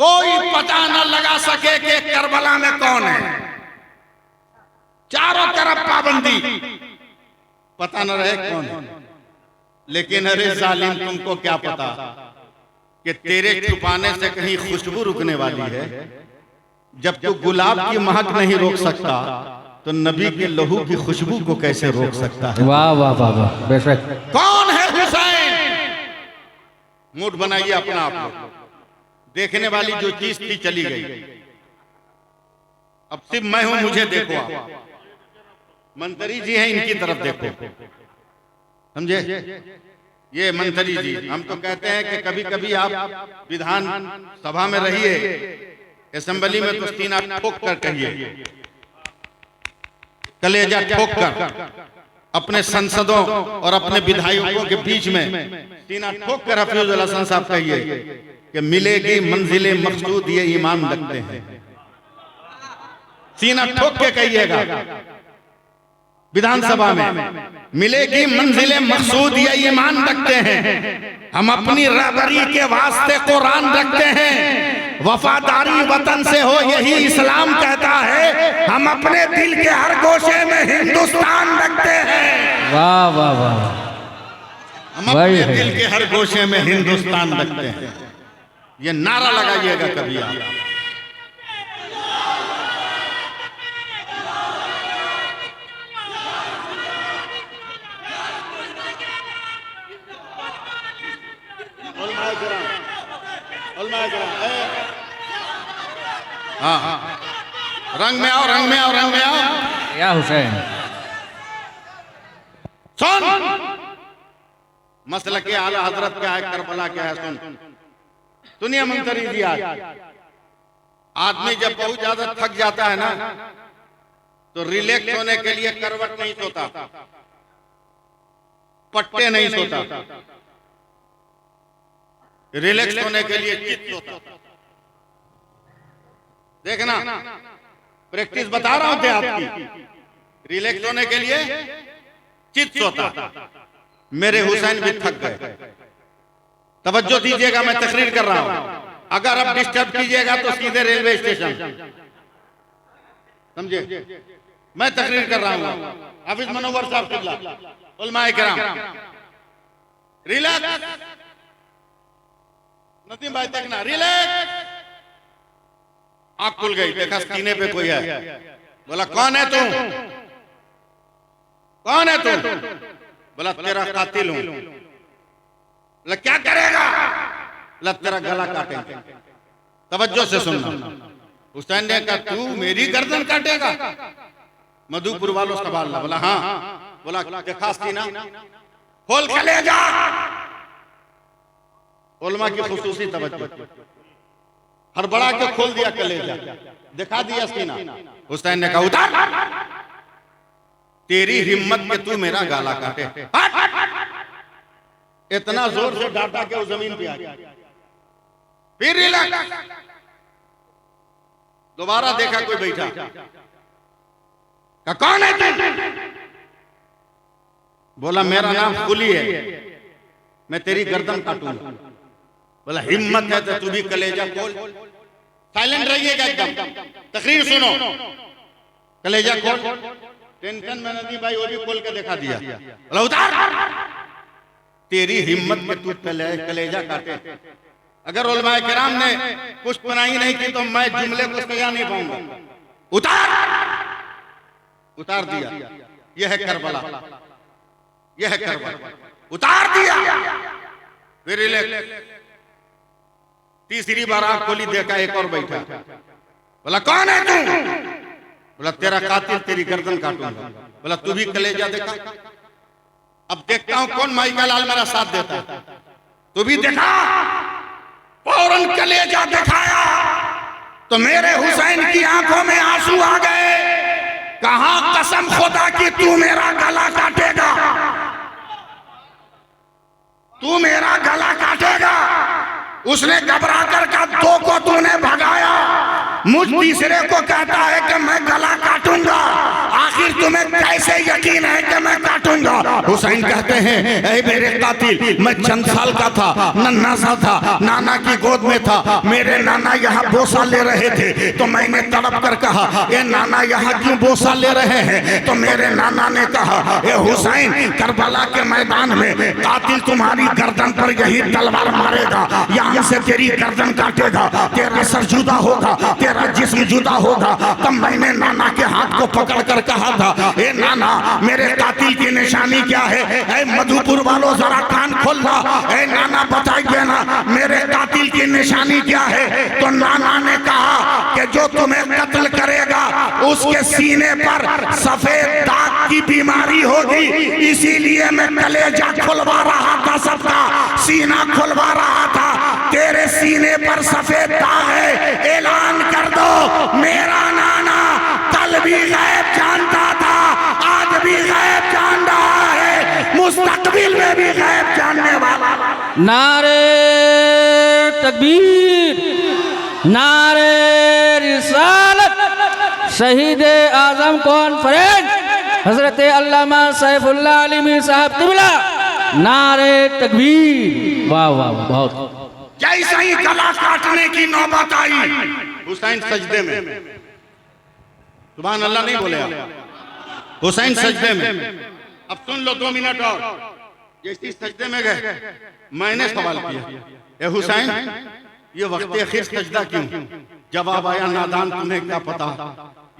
कोई पता न लगा सके कि करबला में कौन है। चारों तरफ पाबंदी, पता न रहे कौन है। लेकिन अरे जालिम, तुमको क्या पता कि तेरे छुपाने से कहीं खुशबू रुकने वाली है। जब तू गुलाब की महक नहीं रोक सकता तो नबी के लहू की खुशबू को कैसे रोक सकता है। वाह वाह वाह वाह, बेशक। कौन है हुसैन? मूड बनाइए अपना आप लोग। देखने वाली जो चीज थी चली गई, अब सिर्फ मैं हूं, मुझे देखो आप। मंत्री जी हैं, इनकी तरफ देखो, समझे? ये मंत्री जी, हम तो कहते हैं कि कभी कभी आप विधान सभा में रहिए, असेंबली में तो सीना ठोक कर कहिए, कलेजा ठोक कर अपने सांसदों और अपने विधायकों के बीच में सीना ठोक कर हफीजुल हसन साहब कहिए कि मिलेगी मंजिले मकसूद ये ईमान रखते हैं। सीना ठोक के कहिएगा विधानसभा में, मिलेगी मंजिले मकसूद ये ईमान रखते हैं। हम अपनी रहबरी के वास्ते कुरान रखते हैं। वफादारी वतन से हो यही इस्लाम कहता है। हम अपने दिल के हर गोशे में हिंदुस्तान रखते हैं। वाह वाह वाह, हम अपने दिल के हर गोशे में हिंदुस्तान रखते हैं। ये नारा लगाइएगा कभी आप। हाँ, रंग में आओ, रंग में आओ, रंग में आओ। या हुसैन, सुन, मसला के आला हजरत क्या है, करबला क्या है, सुन। सुनिए मंत्री जी, आज आदमी जब बहुत ज्यादा थक जाता है ना तो रिलैक्स होने के लिए करवट नहीं सोता, पट्टे नहीं सोता, रिलैक्स होने के लिए चित सोता। देखना, प्रैक्टिस बता रहा हूं आपकी। रिलैक्स होने के लिए चित सोता। मेरे हुसैन भी थक गए। तवज्जो दीजिएगा, मैं तकरीर कर रहा हूं। अगर अब डिस्टर्ब कीजिएगा तो सीधे रेलवे स्टेशन, समझे? मैं तकरीर कर रहा हूं। हाफिज मनोवर साहब किबला, उलमाए किराम, रिलैक्स। नदीम भाई देखना, रिलैक्स। आंख खुल गई, देखा सीने पे कोई है। बोला कौन है तू? कौन है तू? बोला तेरा कातिल हूं। बोला क्या करेगा? बोला तेरा गला काटेंगे। तवज्जो से सुनना। हुसैन ने कहा तू मेरी गर्दन काटेगा? मधुपुर वालों सवाल। बोला हाँ। बोला देखा सीना खोल के ले जा। उलमा की खुसूसी तवज्जो, हड़बड़ा के खोल दिया कलेजा, दिखा दिया सीना। हुसैन ने कहा उतार, तेरी हिम्मत के तू मेरा गाला काटे। इतना जोर से डांटा के वो जमीन पे आ गया। फिर रिलैक्स। दोबारा देखा कोई बैठा। कौन है तू? बोला मेरा नाम कुली है, मैं तेरी गर्दन काटूंगा। बोला हिम्मत है तो तू भी कलेजा खोल। साइलेंट रहिएगा एकदम, तकरीर सुनो। कलेजा खोल। टेंशन में नदी भाई वो भी खोल के दिखा दिया। बोला उतार, तेरी हिम्मत में तू कलेजा काटे। अगर उलमाए किराम ने कुछ पनाही नहीं की तो मैं जुमले को सजा नहीं पाऊंगा। उतार, उतार दिया। यह है करबला, यह है करबला। उतार दिया। फिर रिलैक्स। तीसरी बार आंख खोली, देखा एक और बैठा। बोला कौन है तू? बोला तेरा कातिल, तेरी गर्दन काटूंगा। बोला तू भी कलेजा देखा? अब देखता हूं कौन माई का लाल मेरा साथ देता है। तू भी देखा? फौरन कलेजा दिखाया तो मेरे हुसैन की आंखों में आंसू आ गए। कहा कसम खुदा की तू मेरा गला काटेगा, तू मेरा गला काटेगा। उसने घबरा कर कहा दो को तूने भगाया, मुझ तीसरे को कहता है कि मैं गला काटूंगा। आखिर तुम्हें कैसे यकीन है कि मैं काटूंगा? काटूंगा। हुसैन कहते हैं ऐ मेरे कातिल, मैं चंद साल का था, नन्हा सा था, नाना की गोद में था, मेरे नाना यहाँ बोसा ले रहे थे तो मैंने तड़प कर कहा ये नाना यहाँ क्यों बोसा ले रहे हैं? तो मेरे नाना ने कहा ये हुसैन, करबला के मैदान में कातिल तुम्हारी गर्दन पर यही तलवार मारेगा, यहाँ से तेरी गर्दन काटेगा, तेरा सर जुदा होगा, तेरा जिस्म जुदा होगा। तब मैंने नाना के हाथ को पकड़ कर कहा था ए नाना, मेरे कातिल की निशानी क्या है? ए मधुपुर वालों जरा कान खोल लो, ए नाना बताइए ना मेरे कातिल की निशानी क्या है? तो नाना ने कहा कि जो तुम्हें कत्ल करेगा उसके सीने पर सफेद दाग की बीमारी होगी, इसीलिए मैं कलेजा खुलवा रहा था, सबका सीना खुलवा रहा था। तेरे सीने पर सफेद दाग है, ऐलान कर दो मेरा नाना कल भी गैब जानता था, आज भी गैब जान रहा है, मुस्तकबिल में भी गैब जानने वाला। नारे तकबीर, नारे रिसालत, शहीद आजम कॉन्फ्रेंस हजरत अल्लामा सैफुल्लाह अलीमी साहब तिबला, नारे तकबीर। वाह वाह वाह, बहुत। जैसे ही गला काटने की नौबत आई, हुसैन सजदे में, सुभान अल्लाह नहीं बोले आप, हुसैन सजदे में। अब सुन लो 2 मिनट और। जैसे सजदे में गए, मैंने सवाल किया ए हुसैन, ये वक्त आखिर सजदा क्यों? जवाब आया नादान तुम्हें क्या पता,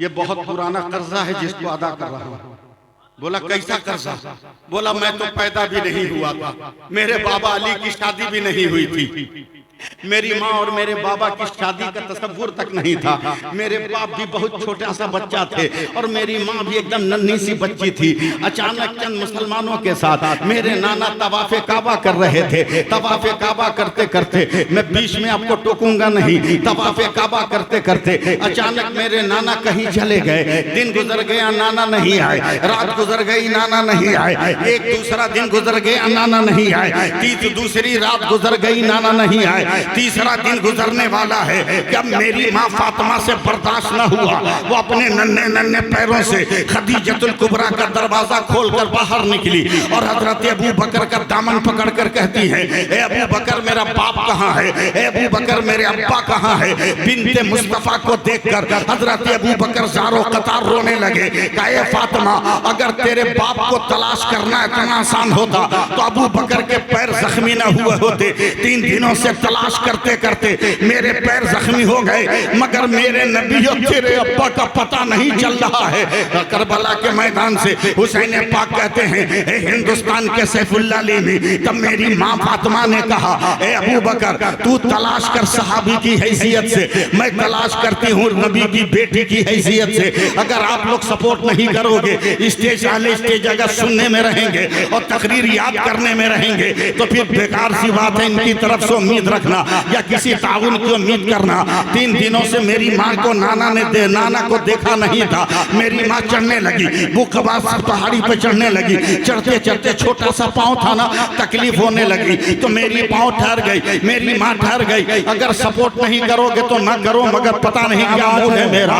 ये बहुत पुराना कर्जा है जिसको अदा कर रहा हूं। बोला कैसा कर्जा? बोला मैं तो पैदा भी नहीं हुआ था, मेरे बाबा अली की शादी भी नहीं हुई थी, मेरी माँ और मेरे बाबा की शादी का तसव्वुर तक नहीं था, मेरे बाप भी बहुत छोटा सा बच्चा थे और मेरी माँ भी एकदम नन्ही सी बच्ची थी। अचानक चंद मुसलमानों के साथ मेरे नाना तवाफ़े काबा कर रहे थे। तवाफ़े काबा करते करते, मैं बीच में आपको टोकूंगा नहीं, तवाफ़े काबा करते करते अचानक मेरे नाना कहीं चले गए। दिन गुजर गया, नाना नहीं आए, रात गुजर गई, नाना नहीं आए, एक दूसरा दिन गुजर गया, नाना नहीं आए, दूसरी रात गुजर गई, नाना नहीं आए, तीसरा दिन गुजरने वाला है। जब मेरी माँ फातिमा से बर्दाश्त न हुआ, वो अपने नन्हे नन्हे पैरों से खदीजतुल कुबरा का दरवाजा खोलकर बाहर निकली और हजरत अबू बकर का दामन पकड़कर कहती है ए अबू बकर मेरा बाप कहाँ है? ए अबू बकर मेरे अब्बा कहाँ है? बिन्ते मुस्तफा को देखकर हजरत अबू बकर ज़ारो कतार रोने लगे। कहे फातिमा, अगर तेरे बाप को तलाश करना इतना आसान होता तो अबू बकर के पैर जख्मी न हुए होते। 3 दिनों से तलाश करते करते मेरे पैर जख्मी हो गए, मगर मेरे नबी और तेरे अब्बा का पता नहीं चल रहा है। करबला के मैदान से हुसैन पाक कहते हैं हिंदुस्तान के सैफुल्लाह अली, तब मेरी माँ फातिमा ने कहा ए अबू बकर तू तलाश कर सहाबी की हैसियत से, मैं तलाश करती हूँ नबी की बेटी की हैसियत से। अगर आप लोग सपोर्ट नहीं करोगे, स्टेज वाले स्टेज अगर सुनने में रहेंगे और तकरीर याद करने में रहेंगे तो फिर बेकार सी बात है। इनकी तरफ से उम्मीद रखना या किसी ताउन की उम्मीद करना। 3 दिनों से मेरी माँ को नाना को देखा नहीं था। मेरी माँ चढ़ने लगी, बुकबास पहाड़ी पे चढ़ने लगी, चढ़ते चढ़ते छोटा सा पाँव था ना, तकलीफ होने लगी तो मेरी पाँव ठहर गई, मेरी माँ ठहर गई। अगर सपोर्ट नहीं करोगे तो ना करो, मगर पता नहीं क्या मूड है मेरा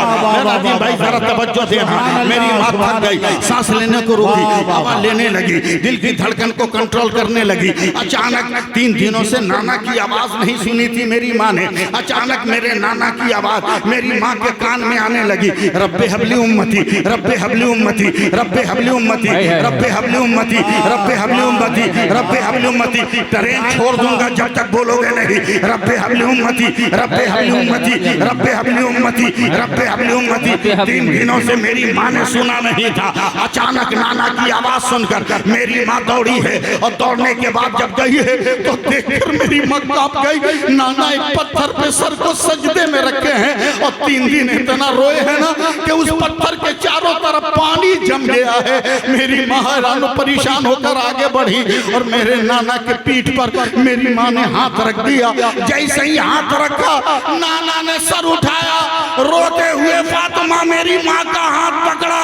भाई, जरा तवज्जो देना। मेरी माँ थक गई, सांस लेने को रुकी, हवा लेने लगी, दिल की धड़कन को कंट्रोल करने लगी। अचानक 3 दिनों से नाना की आवाज नहीं सुनी थी मेरी माँ ने, अचानक मेरे नाना की आवाज मेरी माँ के कान में आने लगी, रब्बे हबली उम्मती, रब्बे हबली उम्मती, रब्बे हबली उम्मती, रब्बे हबली उम्मती, रब्बे हबली उम्मती, रब्बे हबली उम्मती। ट्रेन छोड़ दूंगा जब तक बोलोगे नहीं रब्बे हबली उम्मती, रब्बे हबली उम्मती, रब्बे हबली उम्मती, रब्बे हबली उम्मती। 3 दिनों से मेरी माँ ने सुना नहीं था। अचानक नाना की आवाज सुनकर मेरी माँ दौड़ी है और दौड़ने के बाद जब गई है तो देखकर मेरी माँ कांप गई। नाना एक पत्थर पे सर को सजदे में रखे हैं और 3 दिन इतना रोए हैं ना कि उस पत्थर के चारों तरफ पानी जम गया है। मेरी माँ हैरान परेशान होकर आगे बढ़ी और मेरे नाना के पीठ पर मेरी माँ ने हाथ रख दिया। जैसे ही हाथ रखा, नाना ने सर उठाया, रोते हुए फातिमा मेरी माँ का हाथ पकड़ा,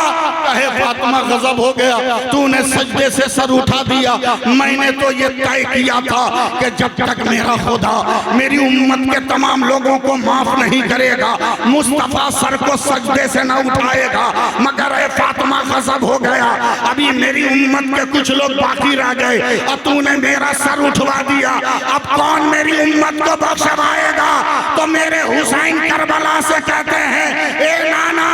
कहे फातिमा गजब हो गया, तूने सजदे से सर उठा दिया। मैंने तो ये तय किया था कि जब तक मेरा खुदा मेरी उम्मत के तमाम लोगों को माफ नहीं करेगा, मुस्तफा सर को सजदे से न उठाएगा। मगर ए फातिमा गजब हो गया, अभी मेरी उम्मत के कुछ लोग बाकी रह गए और तूने मेरा सर उठवा दिया। अब कौन मेरी उम्मत को बख्शवाएगा? तो मेरे हुसैन करबला से कहते हैं, ए नाना,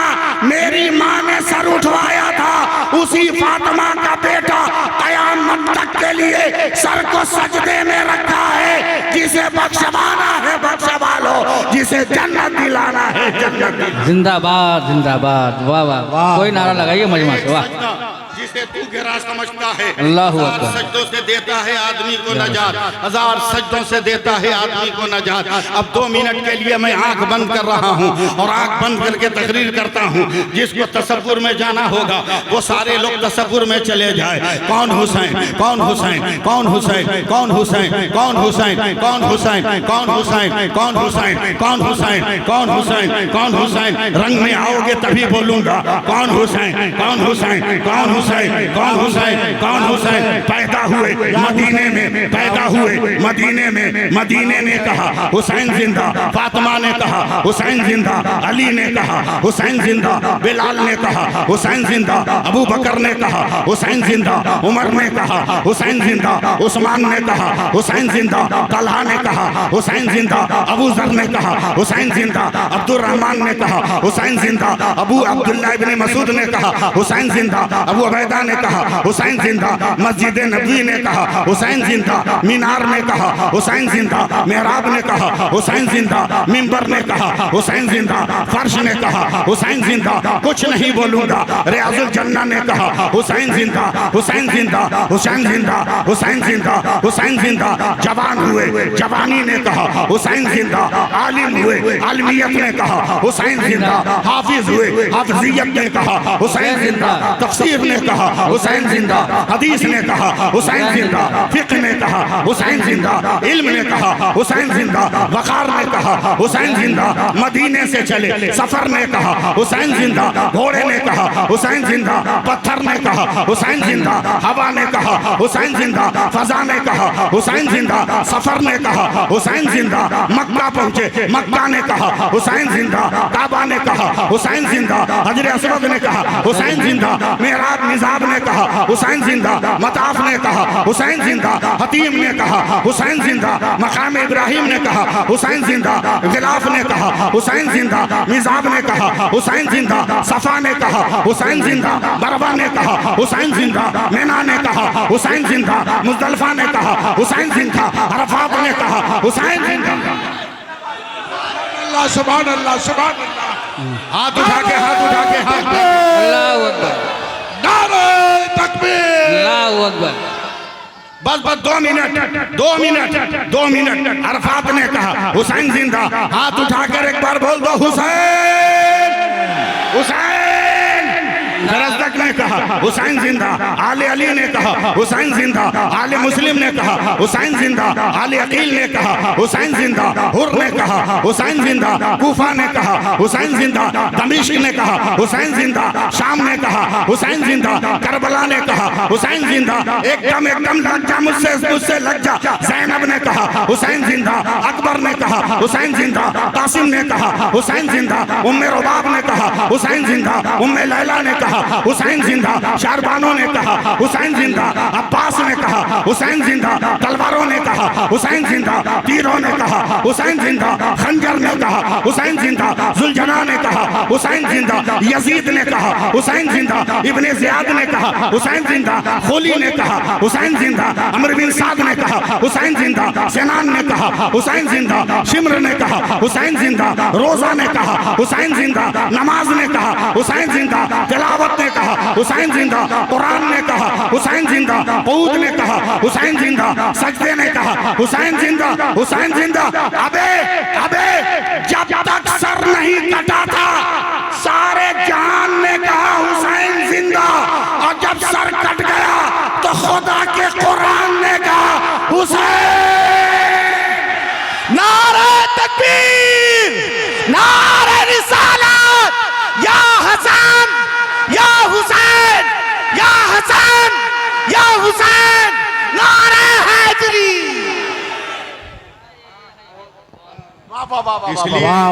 मेरी माँ ने सर उठवाया था, उसी फातिमा का बेटा कयामत तक के लिए सर को सजदे में रखा है। जिसे बख्शवाना है बख्शवा लो, जिसे जन्नत दिलाना है जन्नत दिलाना। जिंदाबाद जिंदाबाद, वाह वाह वाह, कोई नारा लगाइए मजमा से, वाह। जिसे तू गिरा समझता है, अल्लाहु हजार अकबर। सजदों से देता है आदमी को नजात, हजार सजदों से देता है आदमी को नजात। अब 2 मिनट के लिए मैं आंख बंद कर रहा हूं और आंख बंद करके तकरीर करता हूं। जिसको तसव्वुर में जाना होगा वो सारे लोग तसव्वुर में चले जाए। कौन हुसैन, कौन हुसैन, कौन हुसैन, कौन हुसैन, कौन हुसैन, कौन हुसैन, कौन हुसैन, कौन हुसैन, कौन हुसैन, कौन हुसैन, कौन हुसैन। रंग में आओगे तभी बोलूंगा कौन हुसैन, कौन हुसैन, कौन हुसैन, कौन हुसैन, कौन हुसैन। पैदा हुए मदीने में, पैदा हुए मदीने में, मदीने ने कहा हुसैन जिंदा, फातिमा ने कहा हुसैन जिंदा, अली ने कहा हुसैन जिंदा, बिलाल ने कहा हुसैन जिंदा, अबू बकर ने कहा हुसैन जिंदा, उमर ने कहा हुसैन जिंदा, उस्मान ने कहा हुसैन जिंदा, तलहा ने कहा हुसैन जिंदा, अबू जर ने कहा हुसैन जिंदा, अब्दुल रहमान ने कहा हुसैन जिंदा, अबू अब्दुल्ला इब्ने मसूद ने कहा हुसैन जिंदा, अबू उबैदा ने कहा हुसैन जिंदा, मस्जिद नबी ने कहा हुसैन जिंदा, मीनार ने कहा हुसैन जिंदा, मेहराब ने कहा हुसैन जिंदा, मिंबर ने कहा हुसैन जिंदा, फर्श ने कहा हुसैन जिंदा। कुछ नहीं बोलूंगा। रियाजुल जन्ना ने कहा हुसैन जिंदा, हुसैन जिंदा, हुसैन जिंदा, हुसैन जिंदा, हुसैन जिंदा। जवान हुए, जवानी ने कहा हुसैन जिंदा, आलिम हुए, आलमियत ने कहा हुसैन जिंदा, हाफिज हुए, हाफिजियत ने कहा हुसैन जिंदा, तफसीर ने कहा हुसैन जिंदा, हदीस ने कहा हुसैन जिंदा, फिक्र ने कहा हुसैन जिंदा, इल्म ने कहा हुसैन जिंदा, वकार ने कहा हुसैन जिंदा, मदीने से चले सफर ने कहा हुसैन जिंदा, घोड़े ने कहा हुसैन जिंदा, पत्थर ने कहा हुसैन जिंदा, हवा ने कहा हुसैन जिंदा, फजा ने कहा हुसैन जिंदा, सफर ने कहा हुसैन जिंदा, मक्का पहुंचे, मक्का ने कहा हुसैन जिंदा, काबा ने कहा हुसैन जिंदा, हजर असवद ने कहा हुसैन जिंदा, मेहराब निजाब ने कहा हुसैन जिंदा, मताफ ने कहा हुसैन जिंदा, हतीम ने कहा हुसैन जिंदा, मकाम इब्राहिम ने कहा हुसैन जिंदा, गिलाफ ने कहा हुसैन जिंदा, मिजाब ने कहा हुसैन जिंदा, सफा ने कहा हुसैन जिंदा, बरवा ने कहा हुसैन जिंदा, मैना ने कहा हुसैन जिंदा, मुजदलिफा ने कहा हुसैन जिंदा, अरफात ने कहा हुसैन जिंदा। अल्लाह सुभान अल्लाह सुभान अल्लाह। हाथ उठा के, हाथ उठा के, हाथ। अल्लाहु अकबर, नारे तकबीर, अल्लाहु अकबर। बस बस 2 मिनट, 2 मिनट, 2 मिनट। अरफात ने कहा हुसैन जिंदा। हाथ उठाकर एक बार बोल दो हुसैन, हुसैन। फरजदक ने कहा हुसैन जिंदा, आले अली ने कहा हुसैन जिंदा, आले मुस्लिम ने कहा हुसैन जिंदा, आले अकील ने कहा हुसैन जिंदा, हुर ने कहा हुसैन जिंदा, कूफा ने कहा हुसैन जिंदा, दमिश्क ने कहा हुसैन जिंदा, शाम ने कहा हुसैन जिंदा, करबला ने कहा हुसैन जिंदा। एकदम एकदम लग जा मुझसे, मुझसे लग जा। ज़ैनब ने कहा हुसैन जिंदा, अकबर ने कहा हुसैन जिंदा, कासिम ने कहा हुसैन जिंदा, उम्मे रुबाब ने कहा हुसैन जिंदा, उम्मे लैला ने कहा हुसैन जिंदा, शारबानो ने कहा हुसैन जिंदा, अब्बास ने कहा हुसैन जिंदा, तलवारों ने कहा हुसैन जिंदा, तीरों ने कहा हुसैन जिंदा, खंजर ने कहा हुसैन जिंदा, जुलजना ने कहा हुसैन जिंदा, यजीद ने कहा हुसैन जिंदा, इब्ने ज़ियाद ने कहा हुसैन जिंदा, खुली ने कहा हुसैन जिंदा, अमर बिन साद ने कहा हुसैन जिंदा, सेनान ने कहा हुसैन जिंदा, शिम्र ने कहा हुसैन जिंदा, रोजा ने कहा हुसैन जिंदा, नमाज ने कहा हुसैन जिंदा, तिलावत ने कहा हुसैन जिंदा, कुरान ने कहा हुसैन जिंदा, ऊद ने कहा हुसैन जिंदा, सजदे ने कहा हुसैन जिंदा, हुसैन जिंदा। अबे अबे जब तक सर नहीं कटा था सारे जहान ने कहा हुसैन जिंदा, और जब सर कट गया तो खुदा के कुरान ने कहा हुसैन। नारे तकबीर, नारे रिसालत, या हसन या हुसैन। या हसन या हुसैन, नारे हैदरी। वाह वाह वाह वाह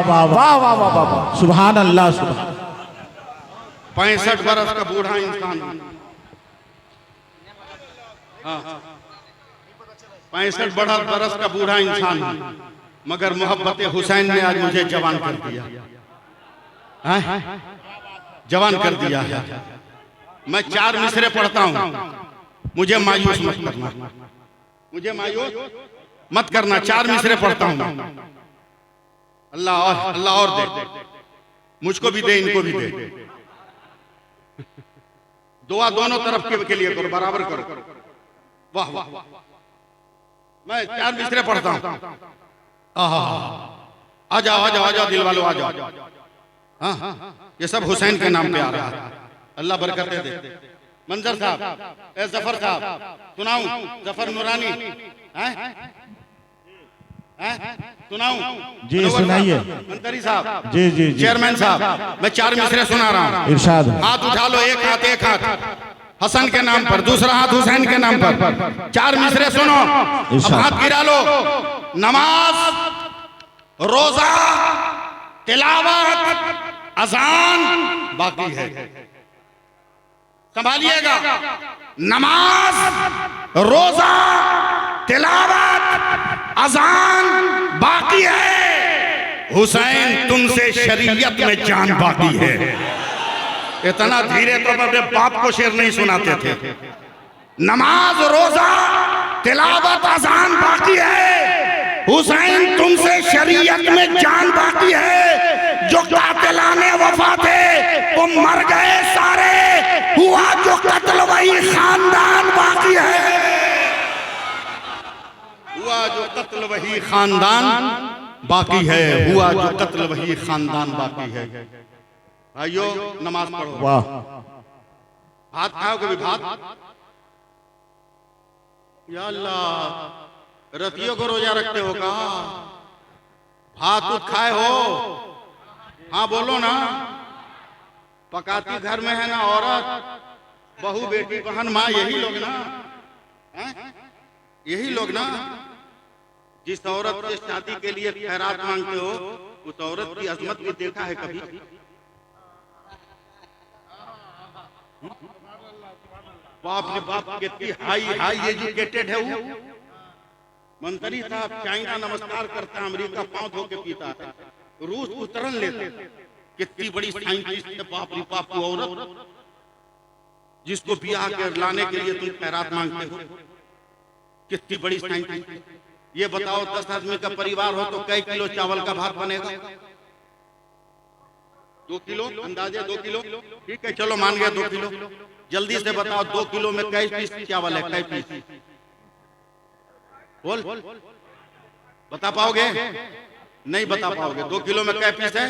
वाह वाह वाह वाह वाह, सुभान अल्लाह सुभान। 65 बरस का बूढ़ा इंसान, 65 बरस का बूढ़ा इंसान, मगर मोहब्बत हुसैन ने आज मुझे जवान कर दिया, जवान कर दिया है। मैं 4 मिसरे पढ़ता हूं, मुझे मायूस मत करना, मुझे मायूस मत करना। 4 मिसरे पढ़ता हूं। अल्लाह और दे, मुझको भी दे, इनको भी दे। दुआ दोनों तरफ के लिए करो, बराबर करो। वाह वाह, मैं 4 मिसरे पढ़ता हूं। आ जाओ आ जाओ आ जाओ दिल वालों, आ जाओ। हाँ, ये सब हुसैन के नाम पे आ रहा है। अल्लाह बरकतें दे। मंजर साहब, ए जफर साहब, सुनाऊं? जफर नूरानी, सुनाऊं? जी सुनाइए। मंतरी साहब, जी जी जी, चेयरमैन साहब, मैं 4 मिसरे सुना रहा हूं। इरशाद। हाथ उठा लो, एक हाथ हसन के नाम पर, दूसरा हाथ हुसैन के नाम पर। 4 मिसरे सुनो, अब हाथ गिरा लो। नमाज, रोजा, तिलावत, अजान बाकी है, संभालिएगा। नमाज, रोजा, तिलावत, अजान बाकी है। हुसैन तुमसे शरीयत में जान बाकी है। इतना धीरे तो अपने बाप को शेर नहीं सुनाते थे। नमाज, रोजा, तिलावत, अजान बाकी है। हुसैन तुमसे शरीयत में जान बाकी है। जो कातिलाने वफा थे वो मर गए सारे, हुआ जो कत्ल वही खानदान बाकी है। हुआ जो कत्ल वही खानदान बाकी है, हुआ जो कत्ल वही खानदान बाकी है। भाइयों, नमाज पढ़ो। वाह, भात खाओ कभी? भात, या अल्लाह, रतियों को रोजा रखते हो का? भात तो खाए हो? हाँ बोलो ना। पकाती घर में है ना औरत, बहू, बेटी, बहन, माँ, यही लोग ना, यही लोग ना। जिस औरत के शादी के लिए खैरात मांगते हो, उस औरत की अजमत भी देखा है कभी? बाप रे बाप, कितनी हाई एजुकेटेड है वो। मंत्री साहब, चाइना नमस्कार करता है, अमेरिका पांव धो के पीता है, रूस उतरन लेता है। कितनी बड़ी साइंटिस्ट है, बाप रे बाप, वो औरत जिसको ब्याह कर लाने के लिए तुम खैरात मांगते हो। कितनी बड़ी साइंटिस्ट। ये बताओ, 10 आदमी का परिवार हो तो कई किलो चावल का भात बनेगा? 2 किलो, अंदाजे 2 किलो। ठीक है, चलो मान गया 2 किलो। जल्दी से बताओ, 2 किलो में कई पीस चावल है? कई पीस बोल, बता पाओगे? नहीं बता पाओगे। 2 किलो में कई पीस है?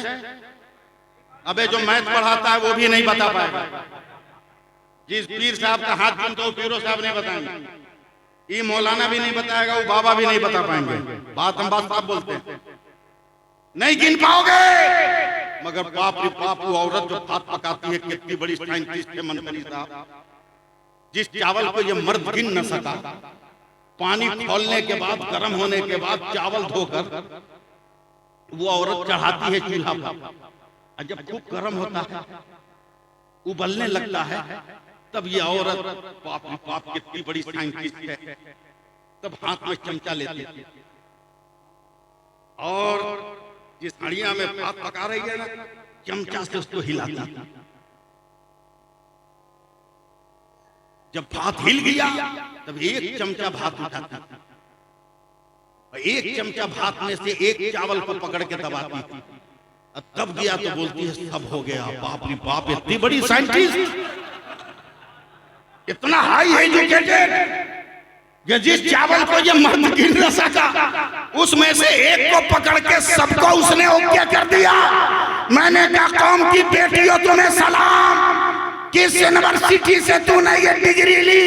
अबे जो मैथ पढ़ाता है वो भी नहीं बता पाएगा। जिस पीर साहब का हाथ चूमते हो, पीरो साहब नहीं बताएंगे, ये मौलाना भी नहीं बताएगा, वो बाबा भी नहीं बता पाएंगे। बात हम बात साहब बोलते हैं, नहीं गिन पाओगे। मगर बाप रे बाप, वो औरत जो भात पकाती है, कितनी बड़ी साइंटिस्ट है मंत्री साहब। जिस चावल को ये मर्द गिन न सका, पानी खोलने के बाद, गर्म होने के बाद चावल धोकर वो औरत चढ़ाती है चूल्हा पर। जब खूब गर्म होता है, उबलने लगता है, तब ये औरत, बाप रे बाप, कितनी बड़ी साइंटिस्ट है, तब हाथ में चमचा लेती है और जिस हड़िया में भात पका रही है ना, चमचा से उसको हिलाती है। जब भात हिल गया, तब 1 चमचा भात उठाती, एक चमचा भात में से एक चावल को पकड़ के दबाती थी। तब गया तो बोलती है सब हो गया। बाप रे बाप, इतनी बड़ी साइंटिस्ट, इतना हाई एजुकेटेड, कि जिस चावल को ये मर्द गिन न सका, उसमें से एक को पकड़ के सबको उसने ओके कर दिया। मैंने कहा, कौम की बेटियों, तुम्हें सलाम, किस यूनिवर्सिटी से तूने ये डिग्री ली?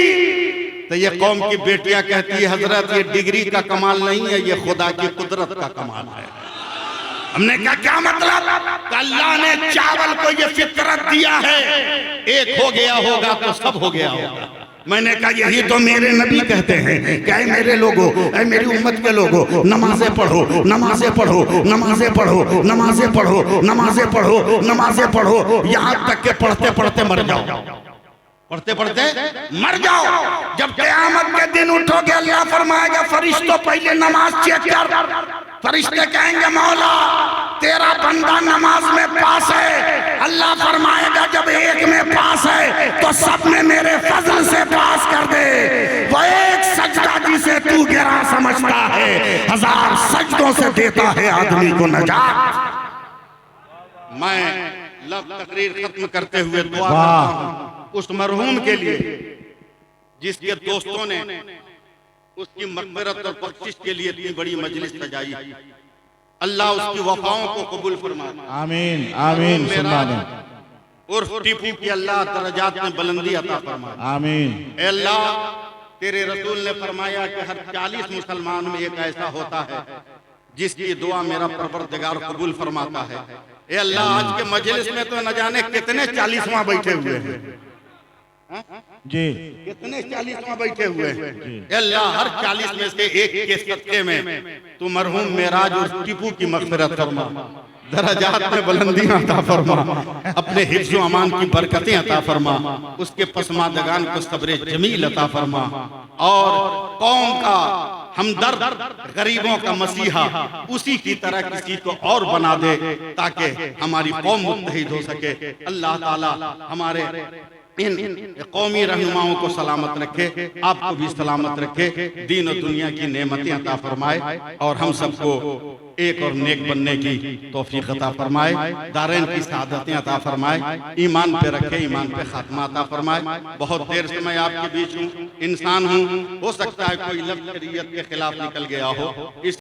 तो ये कौम की बेटियां कहती है, हजरत ये डिग्री का कमाल नहीं है, ये खुदा की कुदरत का कमाल है। हमने कहा क्या मतलब? अल्लाह ने चावल को ये फितरत दिया है, एक हो गया होगा तो सब हो गया होगा। मैंने कहा यही तो मेरे नबी कहते हैं, क्या मेरे लोगों, मेरी उम्मत के लोगों, नमाजें पढ़ो, नमाजें पढ़ो, नमाजें पढ़ो, नमाजें पढ़ो, नमाजें पढ़ो, नमाजें पढ़ो, यहाँ तक के पढ़ते पढ़ते मर जाओ, पढ़ते पढ़ते मर जाओ। जब क़यामत के दिन उठोगे अल्लाह फरमाएगा फरिश्तों पहले नमाज चेक कर। फरिश्ते कहेंगे मौला तेरा बंदा नमाज में पास है। अल्लाह फरमाएगा जब एक में पास है तो सब में मेरे फजल से पास कर दे। वो एक सजदा जिसे तू गिरा समझता है, 1000 सजदों से देता है आदमी को नजात। मैं लफ्ज़ तकरीर खत्म करते हुए दुआ करता हूं उस मरहूम के लिए जिसके दोस्तों ने उसकी मग़फ़िरत और बख्शिश के लिए इतनी बड़ी मजलिस सजाई। अल्लाह उसकी वफ़ाओं को कबूल फरमाए। आमीन आमीन सुन्ना उर्फ टीपू की अल्लाह दरजात में बुलंदी अता फरमाए। आमीन। ए अल्लाह तेरे रसूल ने फरमाया कि हर 40 मुसलमान में एक ऐसा होता है जिसकी दुआ मेरा परवरदिगार कबूल फरमाता है। ए अल्लाह आज के मजलिस में तो न जाने कितने 40वां बैठे हुए हैं जी, कितने 40वां बैठे हुए हैं। अल्लाह हर 40 में से एक के सदके में तू मरहूम मेराज और टीपू की मग़फ़िरत फरमा, दरजात में बुलंदियां अता फरमा, अपने हिफ्ज़ व अमान की बरकतें अता फरमा, उसके पसमादगान को सब्र जमील अता फरमा और कौम का हमदर्द, गरीबों का मसीहा उसी की तरह किसी को और बना दे ताकि हमारी कौम मुत्तहिद हो सके। अल्लाह ताला हमारे इन कौमी रहनुमाओं को सलामत रखे, आपको भी सलामत रखे, दीन और दुनिया की नेमतें अता फरमाए और हम सबको एक और नेक बनने की तौफीक अता फरमाए, दारैन की सआदतें अता फरमाए, ईमान पे रखे, ईमान पे खात्मा अता फरमाए। बहुत देर से मैं आपके बीच हूँ, इंसान हूँ, हो सकता है कोई लफ्ज़ शरीयत के खिलाफ निकल गया हो।